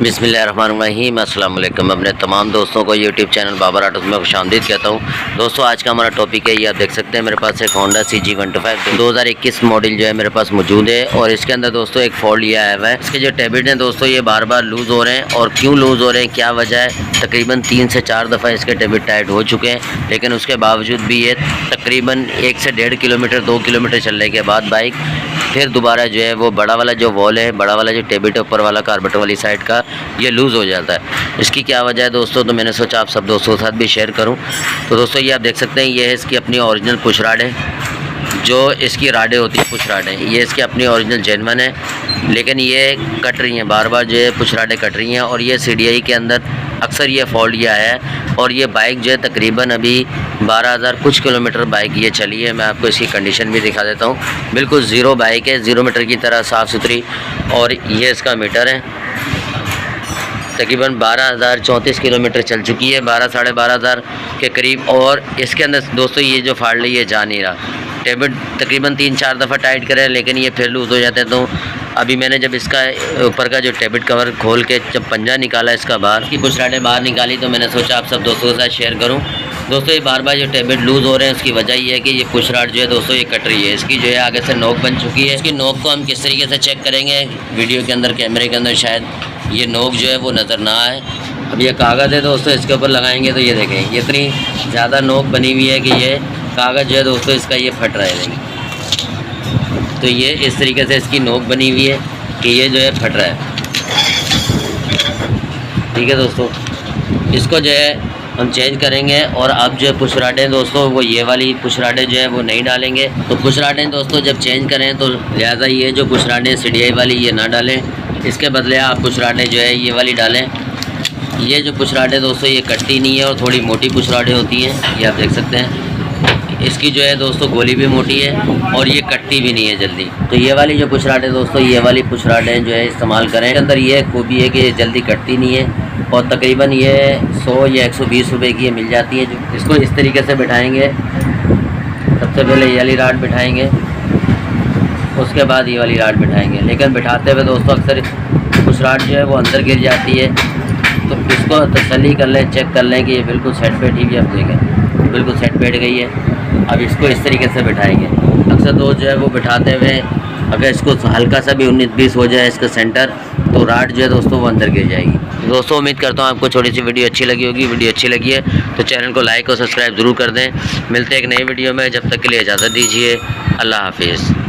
बिस्मिल्लाहिर्रहमानिर्रहीम अस्सलाम वालेकुम। अपने तमाम दोस्तों को यूट्यूब चैनल बाबर ऑटोज़ में खुशामदीद कहता हूँ। दोस्तों आज का हमारा टॉपिक है, ये आप देख सकते हैं मेरे पास एक होंडा CG125 2021 मॉडल जो है मेरे पास मौजूद है। और इसके अंदर दोस्तों एक फॉल्ट ये आया हुआ है। इसके जो टैबिट हैं दोस्तों ये बार बार लूज़ हो रहे हैं। और क्यों लूज़ हो रहे हैं, क्या वजह है, तकरीबन 3 से 4 दफ़ा इसके टैबिट टाइट हो चुके हैं। लेकिन उसके बावजूद भी ये तकरीबन 1 से 1.5 किलोमीटर 2 किलोमीटर चलने के बाद बाइक फिर दोबारा जो है वो बड़ा वाला जो वॉल है, बड़ा वाला जो टैबिट है ऊपर वाला कार्बेटर वाली साइड का, ये लूज़ हो जाता है। इसकी क्या वजह है दोस्तों, तो मैंने सोचा आप सब दोस्तों के साथ भी शेयर करूं। तो दोस्तों ये आप देख सकते हैं, ये है इसकी अपनी ओरिजिनल पुश राड है। जो इसकी राडें होती हैं पुश राडें, ये इसकी अपनी ओरिजिनल जेन्युइन है। लेकिन ये कट रही हैं, बार बार जो है पुश राडें कट रही हैं। और ये CDI के अंदर अक्सर ये फॉल्ट ये आया है। और ये बाइक जो है तकरीबन अभी 12,000 कुछ किलोमीटर बाइक ये चली है। मैं आपको इसकी कंडीशन भी दिखा देता हूँ। बिल्कुल ज़ीरो बाइक है, 0 मीटर की तरह साफ़ सुथरी। और ये इसका मीटर है, तकरीबन 12,034 किलोमीटर चल चुकी है, 12 साढ़े 12,000 के करीब। और इसके अंदर दोस्तों ये जो फाड़ ली ये जा नहीं रहा। टैबिट तकरीबन 3-4 दफ़ा टाइट करे, लेकिन ये फिर लूज़ हो जाते हैं। तो अभी मैंने जब इसका ऊपर का जो टैबिट कवर खोल के जब पंजा निकाला इसका बाहर की पुश राडें बाहर निकाली, तो मैंने सोचा आप सब दोस्तों के साथ शेयर करूं। दोस्तों ये बार बार जो टैबिट लूज़ हो रहे हैं उसकी वजह ये है कि ये पुश राड जो है दोस्तों ये कट रही है। इसकी जो है आगे से नोक बन चुकी है। इसकी नोक को हम किस तरीके से चेक करेंगे, वीडियो के अंदर कैमरे के अंदर शायद ये नोक जो है वो नज़र ना आए। अब ये कागज़ है दोस्तों, इसके ऊपर लगाएंगे तो ये देखें, ये इतनी ज़्यादा नोक बनी हुई है कि ये कागज़ जो है दोस्तों इसका ये फट रहा है। तो ये इस तरीके से इसकी नोक बनी हुई है कि ये जो है फट रहा है। ठीक है दोस्तों, इसको जो है हम चेंज करेंगे। और अब जो पुश राडें दोस्तों वो ये वाली पुश राडें जो है वो नहीं डालेंगे। तो पुश राडें दोस्तों जब चेंज करें तो लिहाजा ये जो पुश राडें CDI वाली ये ना डालें, इसके बदले आप पुश राडें जो है ये वाली डालें। ये जो पुश राडें दोस्तों ये कटती नहीं है और थोड़ी मोटी पुश राडें होती हैं, ये आप देख सकते हैं। इसकी जो है दोस्तों गोली भी मोटी है और ये कटती भी नहीं है जल्दी। तो ये वाली जो पुश राडें दोस्तों ये वाली पुश राडें जो है इस्तेमाल करें। इसके अंदर ये खूबी है कि ये जल्दी कटती नहीं है। और तकरीबन ये 100 या 120 रुपए की ये मिल जाती है। जो इसको इस तरीके से बिठाएंगे, सबसे पहले ये वाली राड बिठाएंगे, उसके बाद ये वाली राड बिठाएंगे। लेकिन बिठाते हुए दोस्तों अक्सर पुश राड जो है वो अंदर गिर जाती है। तो इसको तसल्ली कर लें, चेक कर लें कि ये बिल्कुल सेट बैठी हुई है। आप देखें बिल्कुल सेट बैठ गई है। अब इसको इस तरीके से बिठाएंगे। अक्सर दोस्त जो है वो बिठाते हुए अगर इसको हल्का सा भी 19-20 हो जाए इसका सेंटर, तो राड जो है दोस्तों वो अंदर गिर जाएगी। दोस्तों उम्मीद करता हूँ आपको छोटी सी वीडियो अच्छी लगी होगी। वीडियो अच्छी लगी है तो चैनल को लाइक और सब्सक्राइब ज़रूर कर दें। मिलते हैं एक नई वीडियो में, जब तक के लिए इजाज़त दीजिए। अल्लाह हाफिज़।